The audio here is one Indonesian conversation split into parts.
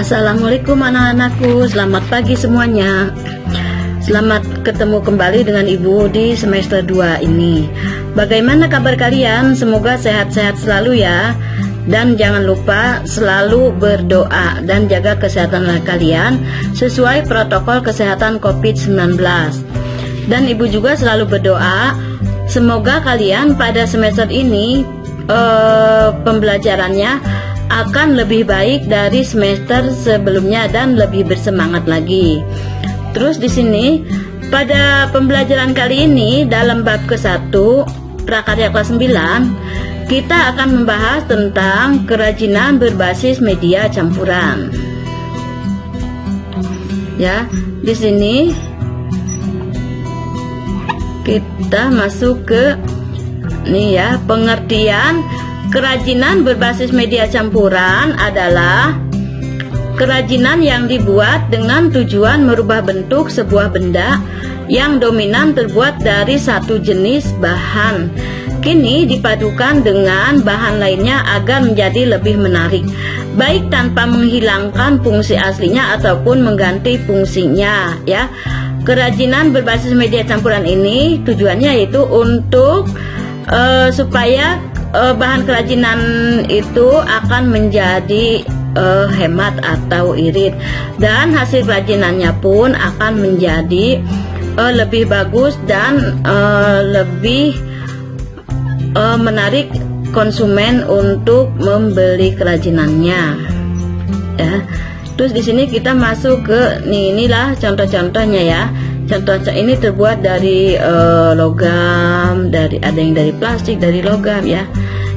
Assalamualaikum anak-anakku, selamat pagi semuanya. Selamat ketemu kembali dengan Ibu di semester 2 ini. Bagaimana kabar kalian? Semoga sehat-sehat selalu ya. Dan jangan lupa selalu berdoa dan jaga kesehatan kalian sesuai protokol kesehatan COVID-19. Dan Ibu juga selalu berdoa semoga kalian pada semester ini pembelajarannya akan lebih baik dari semester sebelumnya dan lebih bersemangat lagi. Terus di sini pada pembelajaran kali ini dalam bab ke-1 prakarya kelas 9 kita akan membahas tentang kerajinan berbasis media campuran. Ya, di sini kita masuk ke nih ya, pengertian kerajinan berbasis media campuran adalah kerajinan yang dibuat dengan tujuan merubah bentuk sebuah benda yang dominan terbuat dari satu jenis bahan, kini dipadukan dengan bahan lainnya agar menjadi lebih menarik, baik tanpa menghilangkan fungsi aslinya ataupun mengganti fungsinya. Ya, kerajinan berbasis media campuran ini tujuannya yaitu untuk supaya bahan kerajinan itu akan menjadi hemat atau irit, dan hasil kerajinannya pun akan menjadi lebih bagus dan lebih menarik konsumen untuk membeli kerajinannya. Ya. Terus di sini kita masuk ke inilah contoh-contohnya ya. Contoh ini terbuat dari logam, ada yang dari plastik, dari logam ya.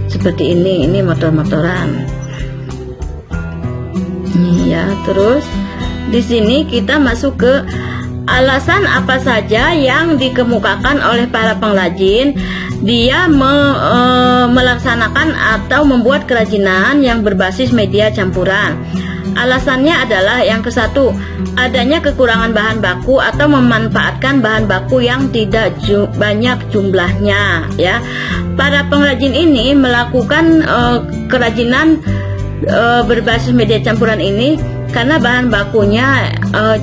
Seperti ini motor-motoran. Ya, terus di sini kita masuk ke alasan apa saja yang dikemukakan oleh para pengrajin dia melaksanakan atau membuat kerajinan yang berbasis media campuran. Alasannya adalah yang ke-1, adanya kekurangan bahan baku atau memanfaatkan bahan baku yang tidak banyak jumlahnya ya. Para pengrajin ini melakukan kerajinan berbasis media campuran ini karena bahan bakunya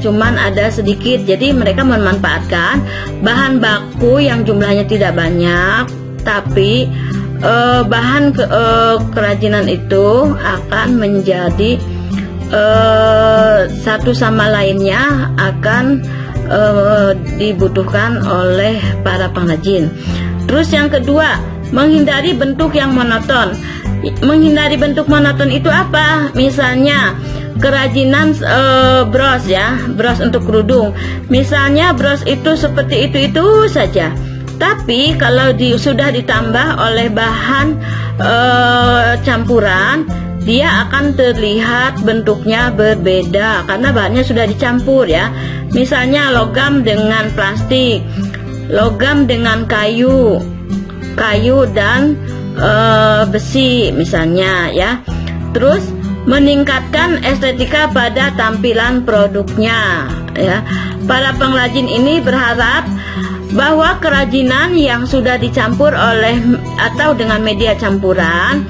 cuman ada sedikit, jadi mereka memanfaatkan bahan baku yang jumlahnya tidak banyak, tapi bahan kerajinan itu akan menjadi satu sama lainnya akan dibutuhkan oleh para pengrajin. Terus yang kedua, menghindari bentuk yang monoton. Menghindari bentuk monoton itu apa? Misalnya kerajinan bros ya, bros untuk kerudung. Misalnya bros itu seperti itu saja. Tapi kalau sudah ditambah oleh bahan campuran, dia akan terlihat bentuknya berbeda karena bahannya sudah dicampur ya. Misalnya logam dengan plastik, logam dengan kayu dan besi misalnya ya. Terus meningkatkan estetika pada tampilan produknya ya. Para pengrajin ini berharap bahwa kerajinan yang sudah dicampur oleh atau dengan media campuran,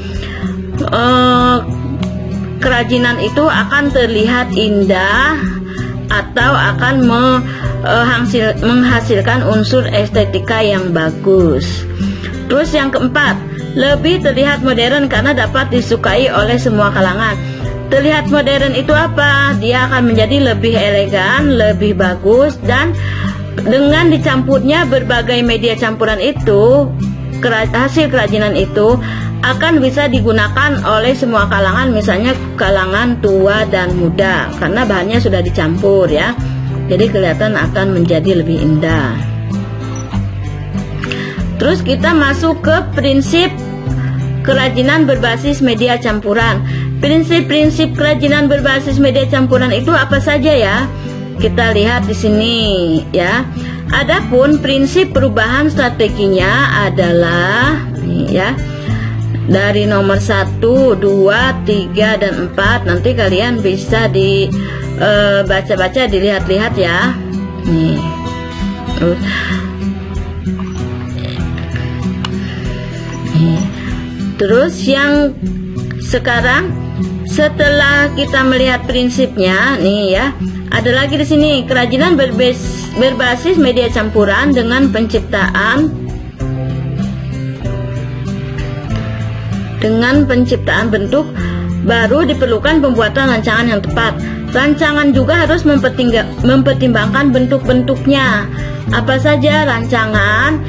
kerajinan itu akan terlihat indah atau akan menghasilkan unsur estetika yang bagus. Terus yang keempat, lebih terlihat modern karena dapat disukai oleh semua kalangan. Terlihat modern itu apa? Dia akan menjadi lebih elegan, lebih bagus, dan dengan dicampurnya berbagai media campuran itu, hasil kerajinan itu akan bisa digunakan oleh semua kalangan, misalnya kalangan tua dan muda, karena bahannya sudah dicampur ya. Jadi kelihatan akan menjadi lebih indah. Terus kita masuk ke prinsip kerajinan berbasis media campuran. Prinsip-prinsip kerajinan berbasis media campuran itu apa saja ya? Kita lihat di sini ya. Adapun prinsip perubahan strateginya adalah ya, dari nomor 1, 2, 3, dan 4. Nanti kalian bisa dibaca-baca, dilihat-lihat ya. Nih. Terus yang sekarang setelah kita melihat prinsipnya nih ya, ada lagi di sini kerajinan berbasis media campuran dengan penciptaan bentuk baru diperlukan pembuatan rancangan yang tepat. Rancangan juga harus mempertimbangkan bentuk-bentuknya. Apa saja rancangan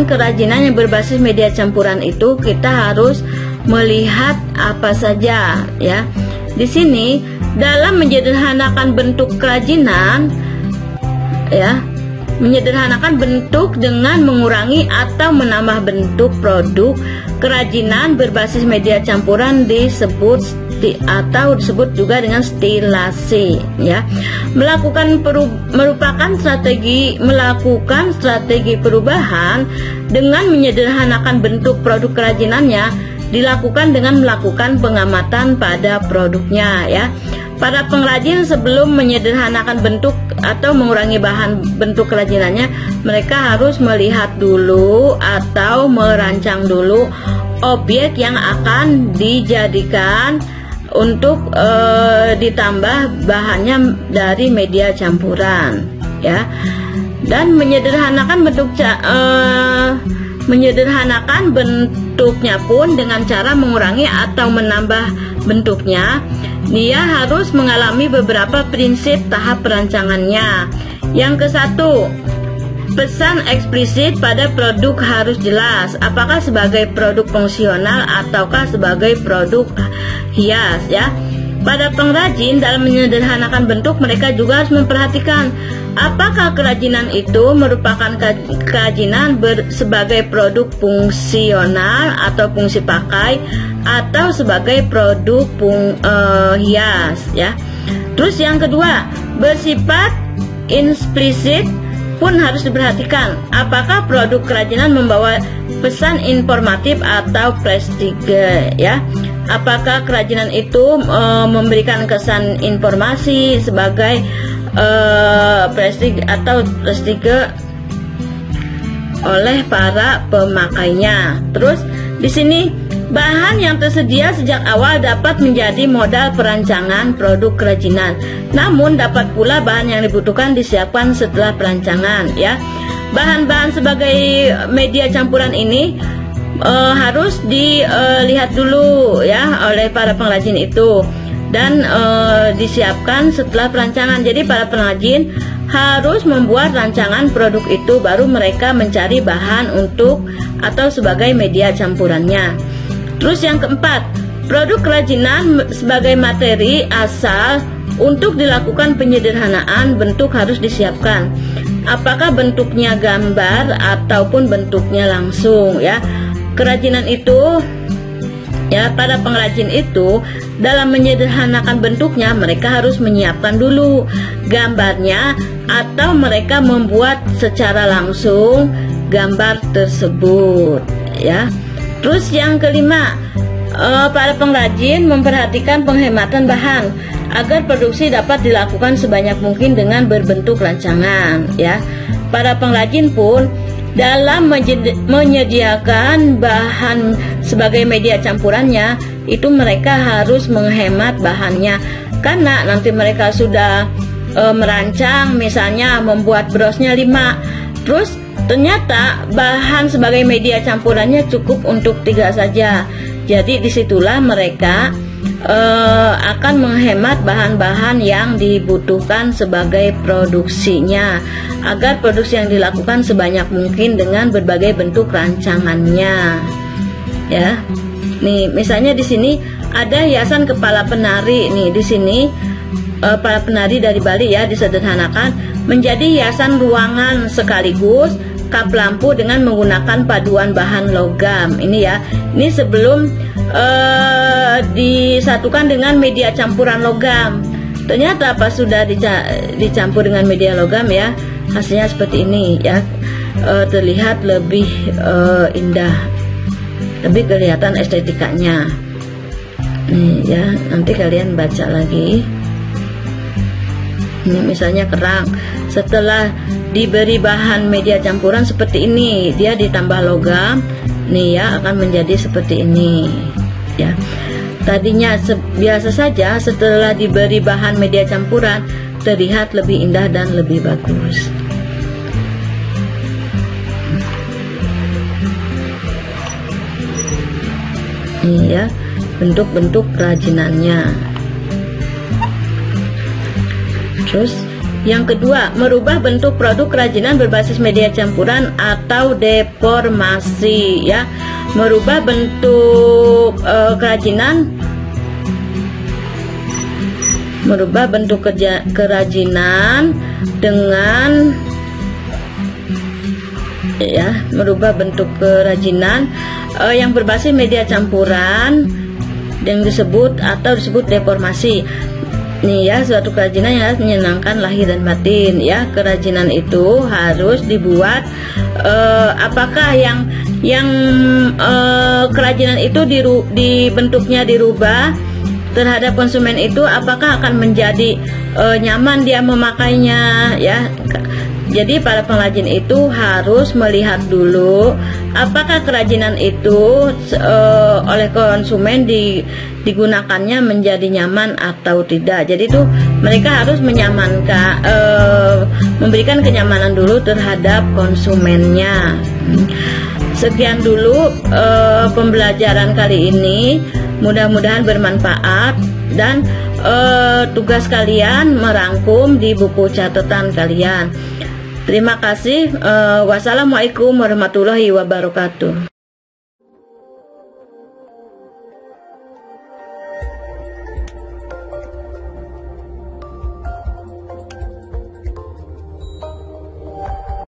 kerajinan yang berbasis media campuran itu, kita harus melihat apa saja ya. Di sini dalam menyederhanakan bentuk kerajinan ya, menyederhanakan bentuk dengan mengurangi atau menambah bentuk produk kerajinan berbasis media campuran disebut juga dengan stilasi ya. Melakukan strategi perubahan dengan menyederhanakan bentuk produk kerajinannya dilakukan dengan melakukan pengamatan pada produknya ya. Para pengrajin sebelum menyederhanakan bentuk atau mengurangi bahan bentuk kerajinannya, mereka harus melihat dulu atau merancang dulu objek yang akan dijadikan untuk ditambah bahannya dari media campuran ya. Dan menyederhanakan bentuknya pun dengan cara mengurangi atau menambah bentuknya, dia harus mengalami beberapa prinsip tahap perancangannya. Yang ke-1, pesan eksplisit pada produk harus jelas, apakah sebagai produk fungsional ataukah sebagai produk hias ya. Pada pengrajin dalam menyederhanakan bentuk, mereka juga harus memperhatikan apakah kerajinan itu merupakan kerajinan sebagai produk fungsional atau fungsi pakai atau sebagai produk hias ya. Terus yang kedua, bersifat implisit pun harus diperhatikan, apakah produk kerajinan membawa pesan informatif atau prestige ya. Apakah kerajinan itu memberikan kesan informasi sebagai prestige atau prestige oleh para pemakainya. Terus di sini bahan yang tersedia sejak awal dapat menjadi modal perancangan produk kerajinan. Namun dapat pula bahan yang dibutuhkan disiapkan setelah perancangan ya. Bahan-bahan sebagai media campuran ini harus dilihat dulu ya oleh para pengrajin itu dan disiapkan setelah perancangan. Jadi para pengrajin harus membuat rancangan produk itu, baru mereka mencari bahan untuk atau sebagai media campurannya. Terus yang keempat, produk kerajinan sebagai materi asal untuk dilakukan penyederhanaan bentuk harus disiapkan. Apakah bentuknya gambar ataupun bentuknya langsung ya. Kerajinan itu ya, para pengrajin itu dalam menyederhanakan bentuknya mereka harus menyiapkan dulu gambarnya atau mereka membuat secara langsung gambar tersebut ya. Terus yang kelima, para pengrajin memperhatikan penghematan bahan agar produksi dapat dilakukan sebanyak mungkin dengan berbentuk rancangan ya. Para pengrajin pun dalam menyediakan bahan sebagai media campurannya itu mereka harus menghemat bahannya, karena nanti mereka sudah merancang, misalnya membuat brosnya 5, terus ternyata bahan sebagai media campurannya cukup untuk 3 saja. Jadi disitulah mereka akan menghemat bahan-bahan yang dibutuhkan sebagai produksinya, agar produksi yang dilakukan sebanyak mungkin dengan berbagai bentuk rancangannya ya. Nih misalnya di sini ada hiasan kepala penari. Nih di sini para penari dari Bali ya disederhanakan menjadi hiasan ruangan sekaligus kap lampu dengan menggunakan paduan bahan logam. Ini ya, ini sebelum disatukan dengan media campuran logam. Ternyata pas sudah dicampur dengan media logam ya, hasilnya seperti ini ya, terlihat lebih indah, lebih kelihatan estetikanya. Nih ya, nanti kalian baca lagi. Ini misalnya kerang, setelah diberi bahan media campuran seperti ini, dia ditambah logam, nih ya akan menjadi seperti ini ya. Tadinya biasa saja, setelah diberi bahan media campuran terlihat lebih indah dan lebih bagus. Ini ya bentuk-bentuk kerajinannya. Terus yang kedua, merubah bentuk produk kerajinan berbasis media campuran atau deformasi ya. Merubah bentuk kerajinan, merubah bentuk kerajinan dengan ya, merubah bentuk kerajinan yang berbasis media campuran yang disebut deformasi. Nih ya, suatu kerajinan yang harus menyenangkan lahir dan batin ya. Kerajinan itu harus dibuat apakah yang kerajinan itu bentuknya dirubah terhadap konsumen itu, apakah akan menjadi nyaman dia memakainya ya. Jadi para pengrajin itu harus melihat dulu apakah kerajinan itu oleh konsumen digunakannya menjadi nyaman atau tidak. Jadi itu mereka harus menyamankan, memberikan kenyamanan dulu terhadap konsumennya. Sekian dulu pembelajaran kali ini, mudah-mudahan bermanfaat dan tugas kalian merangkum di buku catatan kalian. Terima kasih. Wassalamualaikum warahmatullahi wabarakatuh.